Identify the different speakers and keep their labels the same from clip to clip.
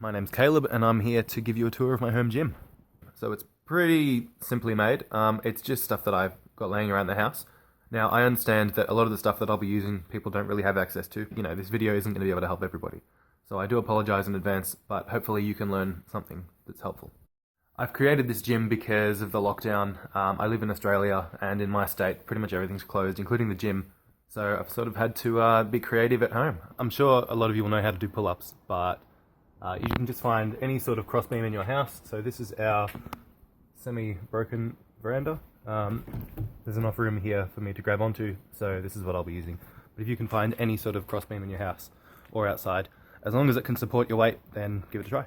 Speaker 1: My name's Caleb and I'm here to give you a tour of my home gym. So it's pretty simply made. It's just stuff that I've got laying around the house. Now I understand that a lot of the stuff that I'll be using people don't really have access to. You know, this video isn't going to be able to help everybody. So I do apologize in advance, but hopefully you can learn something that's helpful. I've created this gym because of the lockdown. I live in Australia and in my state pretty much everything's closed, including the gym. So I've sort of had to be creative at home. I'm sure a lot of you will know how to do pull-ups, but you can just find any sort of crossbeam in your house. So this is our semi-broken veranda. There's enough room here for me to grab onto, so this is what I'll be using. But if you can find any sort of crossbeam in your house or outside, as long as it can support your weight, then give it a try.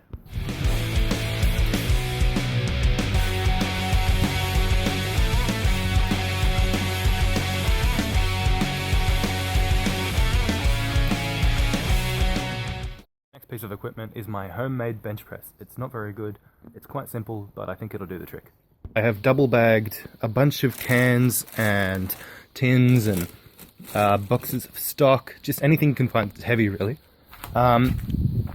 Speaker 1: Piece of equipment is my homemade bench press. It's not very good, it's quite simple, but I think it'll do the trick. I have double bagged a bunch of cans and tins and boxes of stock, just anything you can find that's heavy really.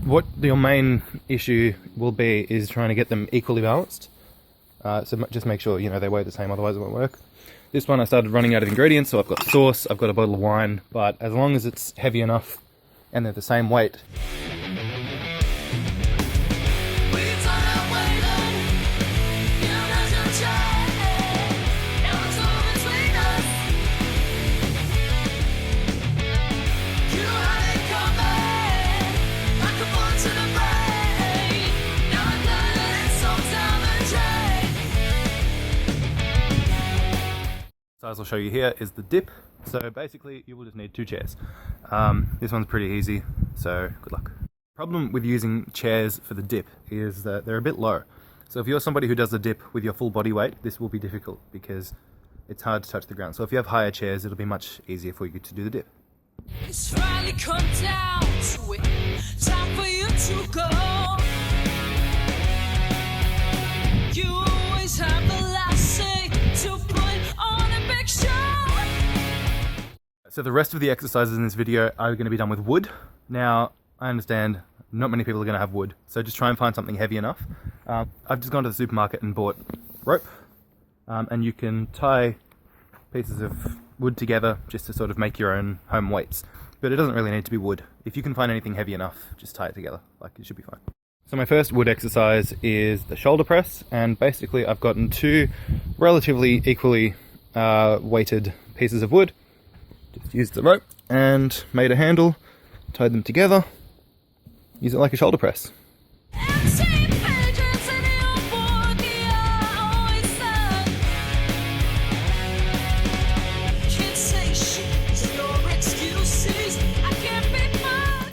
Speaker 1: What your main issue will be is trying to get them equally balanced. So just make sure, you know, they weigh the same, otherwise it won't work. This one I started running out of ingredients, so I've got sauce, I've got a bottle of wine, but as long as it's heavy enough and they're the same weight, size I'll show you here is the dip. So basically you will just need 2 chairs. This one's pretty easy, so good luck. Problem with using chairs for the dip is that they're a bit low. So if you're somebody who does the dip with your full body weight, this will be difficult because it's hard to touch the ground. So if you have higher chairs, it'll be much easier for you to do the dip.
Speaker 2: It's finally come down to it. Time for you to go. You always have the last say to put on a big show.
Speaker 1: So the rest of the exercises in this video are going to be done with wood. Now, I understand not many people are going to have wood, so just try and find something heavy enough. I've just gone to the supermarket and bought rope, and you can tie pieces of wood together just to sort of make your own home weights. But it doesn't really need to be wood. If you can find anything heavy enough, just tie it together, like it should be fine. So my first wood exercise is the shoulder press, and basically I've gotten 2 relatively equally weighted pieces of wood. Just used the rope and made a handle, tied them together, use it like a shoulder press.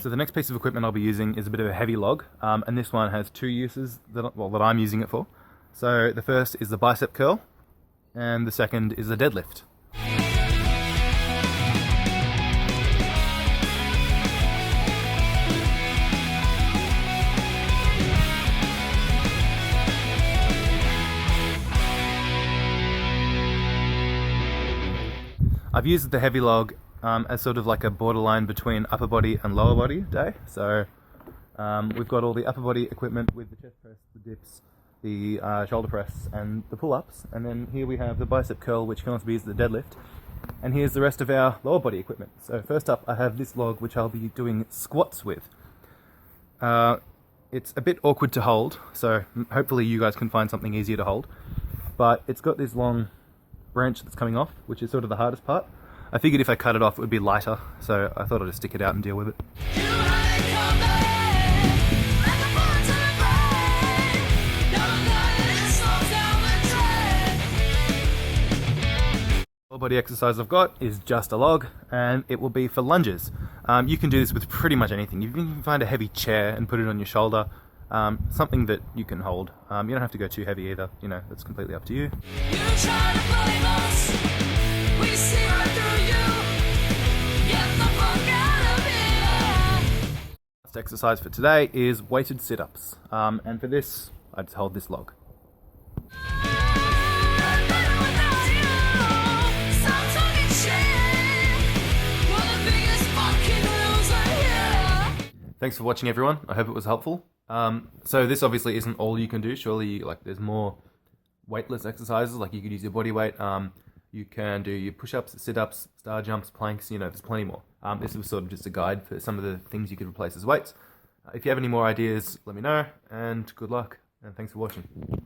Speaker 1: So the next piece of equipment I'll be using is a bit of a heavy log, and this one has 2 uses that I'm using it for. So the first is the bicep curl, and the second is the deadlift. I've used the heavy log as sort of like a borderline between upper body and lower body day. So we've got all the upper body equipment with the chest press, the dips, the shoulder press and the pull-ups, and then here we have the bicep curl, which can also be used as the deadlift, and here's the rest of our lower body equipment. So first up I have this log, which I'll be doing squats with. It's a bit awkward to hold, so hopefully you guys can find something easier to hold, but it's got this long branch that's coming off, which is sort of the hardest part. I figured if I cut it off it would be lighter, so I thought I'd just stick it out and deal with it. Lower body exercise I've got is just a log, and it will be for lunges. You can do this with pretty much anything. You can find a heavy chair and put it on your shoulder, something that you can hold. You don't have to go too heavy either, you know, that's completely up to you. Last exercise for today is weighted sit-ups, and for this I just hold this log. Thanks for watching everyone, I hope it was helpful. So this obviously isn't all you can do. Surely, like, there's more weightless exercises. Like, you could use your body weight. You can do your push-ups, sit-ups, star jumps, planks. There's plenty more. This was sort of just a guide for some of the things you could replace as weights. If you have any more ideas, let me know, and good luck, and thanks for watching.